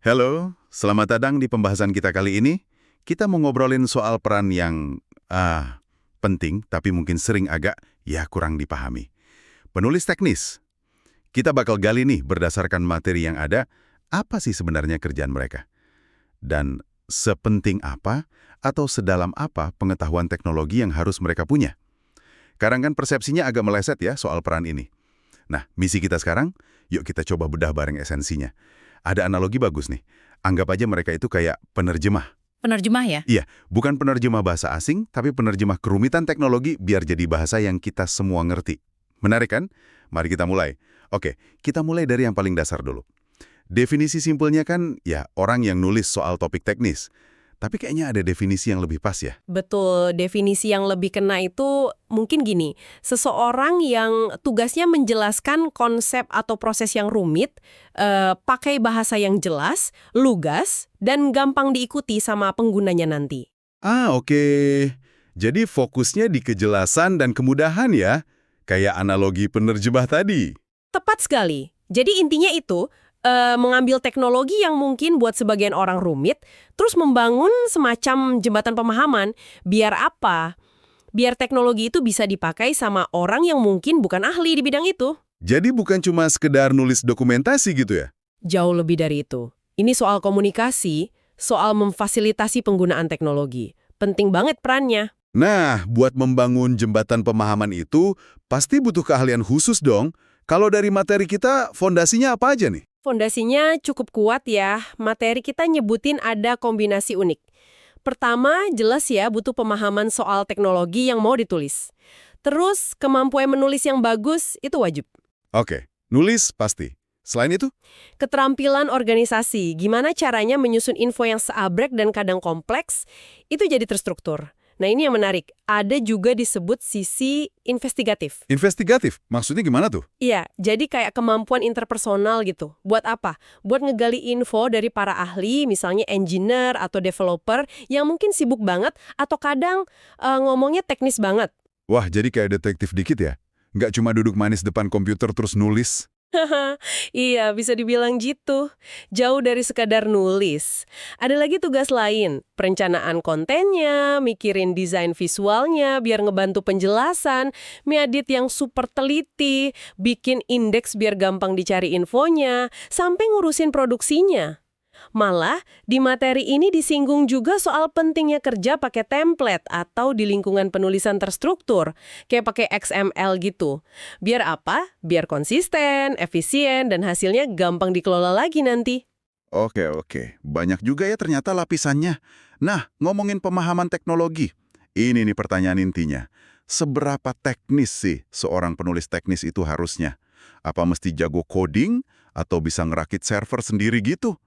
Halo, selamat datang di pembahasan kita kali ini. Kita mau ngobrolin soal peran yang penting, tapi mungkin sering agak kurang dipahami. Penulis teknis. Kita bakal gali nih berdasarkan materi yang ada, apa sih sebenarnya kerjaan mereka? Dan sepenting apa atau sedalam apa pengetahuan teknologi yang harus mereka punya? Kadang kan persepsinya agak meleset ya soal peran ini. Nah, misi kita sekarang, yuk kita coba bedah bareng esensinya. Ada analogi bagus nih. Anggap aja mereka itu kayak penerjemah. Penerjemah ya? Iya, bukan penerjemah bahasa asing, tapi penerjemah kerumitan teknologi biar jadi bahasa yang kita semua ngerti. Menarik kan? Mari kita mulai. Oke, kita mulai dari yang paling dasar dulu. Definisi simpelnya kan, orang yang nulis soal topik teknis. Tapi kayaknya ada definisi yang lebih pas ya. Betul, definisi yang lebih kena itu mungkin gini, seseorang yang tugasnya menjelaskan konsep atau proses yang rumit, pakai bahasa yang jelas, lugas, dan gampang diikuti sama penggunanya nanti. Oke. Jadi fokusnya di kejelasan dan kemudahan ya. Kayak analogi penerjemah tadi. Tepat sekali. Jadi intinya itu, mengambil teknologi yang mungkin buat sebagian orang rumit, terus membangun semacam jembatan pemahaman. Biar apa? Biar teknologi itu bisa dipakai sama orang yang mungkin bukan ahli di bidang itu. Jadi bukan cuma sekedar nulis dokumentasi gitu ya? Jauh lebih dari itu. Ini soal komunikasi, soal memfasilitasi penggunaan teknologi. Penting banget perannya. Nah, buat membangun jembatan pemahaman itu, pasti butuh keahlian khusus dong. Kalau dari materi kita, fondasinya apa aja nih? Fondasinya cukup kuat ya. Materi kita nyebutin ada kombinasi unik. Pertama, jelas ya butuh pemahaman soal teknologi yang mau ditulis. Terus, kemampuan menulis yang bagus itu wajib. Oke, nulis pasti. Selain itu? Keterampilan organisasi, gimana caranya menyusun info yang seabrek dan kadang kompleks, itu jadi terstruktur. Nah ini yang menarik, ada juga disebut sisi investigatif. Investigatif? Maksudnya gimana tuh? Iya, jadi kayak kemampuan interpersonal gitu. Buat apa? Buat ngegali info dari para ahli, misalnya engineer atau developer yang mungkin sibuk banget atau kadang ngomongnya teknis banget. Wah, jadi kayak detektif dikit ya? Nggak cuma duduk manis depan komputer terus nulis. Iya, bisa dibilang gitu. Jauh dari sekadar nulis. Ada lagi tugas lain, perencanaan kontennya, mikirin desain visualnya biar ngebantu penjelasan, ngedit yang super teliti, bikin indeks biar gampang dicari infonya, sampai ngurusin produksinya. Malah, di materi ini disinggung juga soal pentingnya kerja pakai template atau di lingkungan penulisan terstruktur, kayak pakai XML gitu. Biar apa? Biar konsisten, efisien, dan hasilnya gampang dikelola lagi nanti. Oke. Banyak juga ya ternyata lapisannya. Nah, ngomongin pemahaman teknologi. Ini nih pertanyaan intinya. Seberapa teknis sih seorang penulis teknis itu harusnya? Apa mesti jago coding atau bisa ngerakit server sendiri gitu?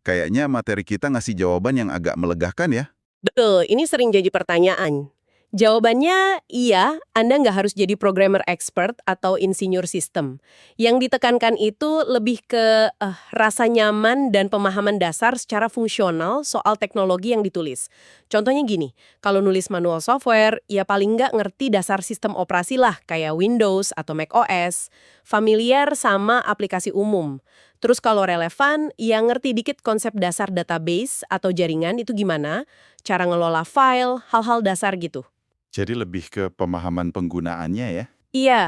Kayaknya materi kita ngasih jawaban yang agak melegakan ya. Betul, ini sering jadi pertanyaan. Jawabannya iya, Anda nggak harus jadi programmer expert atau insinyur sistem. Yang ditekankan itu lebih ke rasa nyaman dan pemahaman dasar secara fungsional soal teknologi yang ditulis. Contohnya gini, kalau nulis manual software, ya paling nggak ngerti dasar sistem operasi lah, kayak Windows atau Mac OS. Familiar sama aplikasi umum. Terus kalau relevan, ya ngerti dikit konsep dasar database atau jaringan itu gimana, cara ngelola file, hal-hal dasar gitu. Jadi lebih ke pemahaman penggunaannya ya. Iya,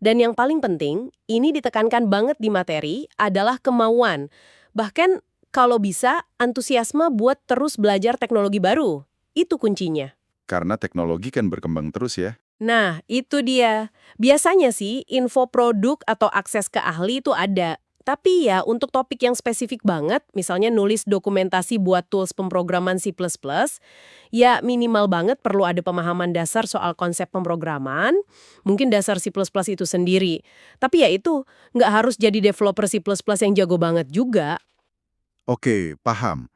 dan yang paling penting, ini ditekankan banget di materi, adalah kemauan. Bahkan kalau bisa, antusiasme buat terus belajar teknologi baru. Itu kuncinya. Karena teknologi kan berkembang terus ya. Nah, itu dia. Biasanya sih, info produk atau akses ke ahli itu ada. Tapi ya, untuk topik yang spesifik banget, misalnya nulis dokumentasi buat tools pemrograman C++, ya minimal banget perlu ada pemahaman dasar soal konsep pemrograman, mungkin dasar C++ itu sendiri. Tapi ya itu, nggak harus jadi developer C++ yang jago banget juga. Oke, paham.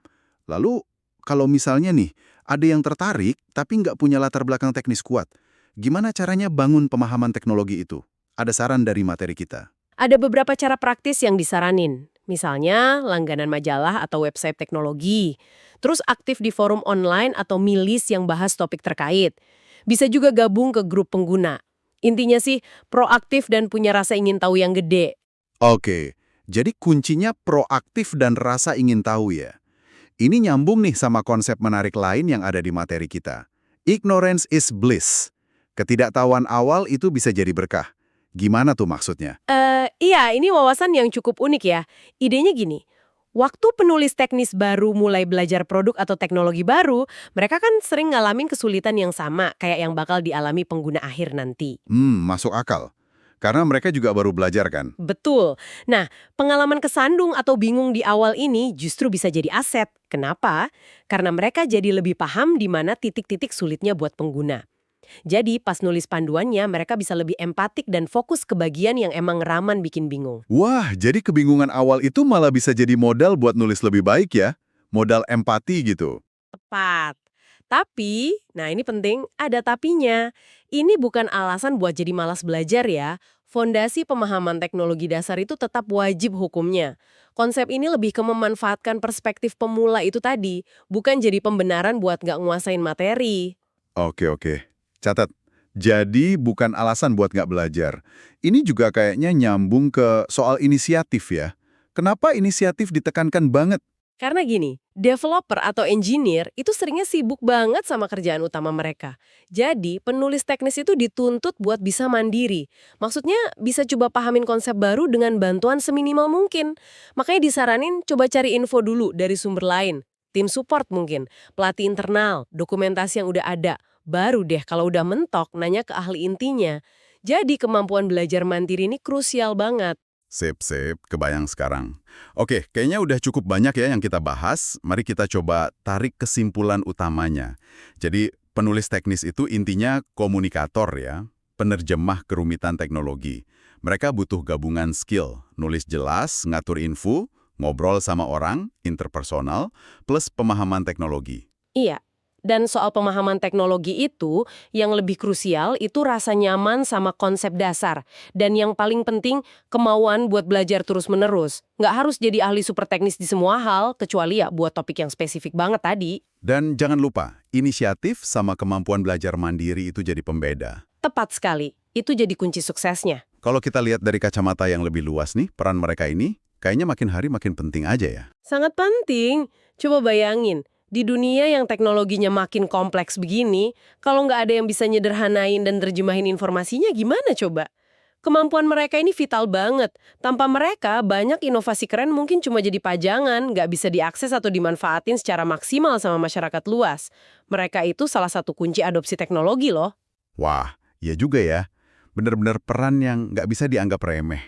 Lalu, kalau misalnya nih, ada yang tertarik tapi nggak punya latar belakang teknis kuat, gimana caranya bangun pemahaman teknologi itu? Ada saran dari materi kita. Ada beberapa cara praktis yang disaranin. Misalnya, langganan majalah atau website teknologi. Terus aktif di forum online atau milis yang bahas topik terkait. Bisa juga gabung ke grup pengguna. Intinya sih, proaktif dan punya rasa ingin tahu yang gede. Oke, Jadi kuncinya proaktif dan rasa ingin tahu ya. Ini nyambung nih sama konsep menarik lain yang ada di materi kita. Ignorance is bliss. Ketidaktahuan awal itu bisa jadi berkah. Gimana tuh maksudnya? Iya, ini wawasan yang cukup unik ya. Idenya gini, waktu penulis teknis baru mulai belajar produk atau teknologi baru, mereka kan sering ngalamin kesulitan yang sama kayak yang bakal dialami pengguna akhir nanti. Masuk akal. Karena mereka juga baru belajar kan? Betul. Nah, pengalaman kesandung atau bingung di awal ini justru bisa jadi aset. Kenapa? Karena mereka jadi lebih paham di mana titik-titik sulitnya buat pengguna. Jadi, pas nulis panduannya, mereka bisa lebih empatik dan fokus ke bagian yang emang rawan bikin bingung. Wah, jadi kebingungan awal itu malah bisa jadi modal buat nulis lebih baik ya? Modal empati gitu. Tepat. Tapi, nah ini penting, ada tapinya. Ini bukan alasan buat jadi malas belajar ya. Fondasi pemahaman teknologi dasar itu tetap wajib hukumnya. Konsep ini lebih ke memanfaatkan perspektif pemula itu tadi, bukan jadi pembenaran buat nggak nguasain materi. Oke. Catat. Jadi bukan alasan buat nggak belajar. Ini juga kayaknya nyambung ke soal inisiatif ya. Kenapa inisiatif ditekankan banget? Karena gini, developer atau engineer itu seringnya sibuk banget sama kerjaan utama mereka. Jadi, penulis teknis itu dituntut buat bisa mandiri. Maksudnya, bisa coba pahamin konsep baru dengan bantuan seminimal mungkin. Makanya disaranin coba cari info dulu dari sumber lain. Tim support mungkin, pelatih internal, dokumentasi yang udah ada. Baru deh kalau udah mentok, nanya ke ahli intinya. Jadi, kemampuan belajar mandiri ini krusial banget. Sip, kebayang sekarang. Oke, kayaknya udah cukup banyak ya yang kita bahas. Mari kita coba tarik kesimpulan utamanya. Jadi, penulis teknis itu intinya komunikator ya, penerjemah kerumitan teknologi. Mereka butuh gabungan skill, nulis jelas, ngatur info, ngobrol sama orang, interpersonal, plus pemahaman teknologi. Iya. Dan soal pemahaman teknologi itu, yang lebih krusial itu rasa nyaman sama konsep dasar. Dan yang paling penting, kemauan buat belajar terus-menerus. Nggak harus jadi ahli super teknis di semua hal, kecuali ya buat topik yang spesifik banget tadi. Dan jangan lupa, inisiatif sama kemampuan belajar mandiri itu jadi pembeda. Tepat sekali. Itu jadi kunci suksesnya. Kalau kita lihat dari kacamata yang lebih luas nih, peran mereka ini kayaknya makin hari makin penting aja ya. Sangat penting. Coba bayangin. Di dunia yang teknologinya makin kompleks begini, kalau nggak ada yang bisa nyederhanain dan terjemahin informasinya gimana coba? Kemampuan mereka ini vital banget. Tanpa mereka, banyak inovasi keren mungkin cuma jadi pajangan, nggak bisa diakses atau dimanfaatin secara maksimal sama masyarakat luas. Mereka itu salah satu kunci adopsi teknologi loh. Wah, iya juga ya. Bener-bener peran yang nggak bisa dianggap remeh.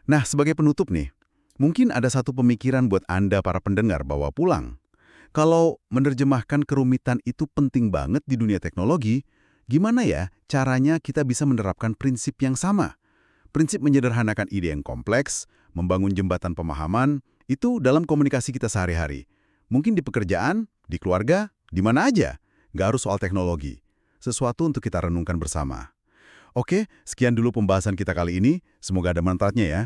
Nah, sebagai penutup nih, mungkin ada satu pemikiran buat Anda para pendengar bawa pulang. Kalau menerjemahkan kerumitan itu penting banget di dunia teknologi, gimana ya caranya kita bisa menerapkan prinsip yang sama? Prinsip menyederhanakan ide yang kompleks, membangun jembatan pemahaman, itu dalam komunikasi kita sehari-hari. Mungkin di pekerjaan, di keluarga, di mana aja. Nggak harus soal teknologi. Sesuatu untuk kita renungkan bersama. Oke, sekian dulu pembahasan kita kali ini. Semoga ada manfaatnya ya.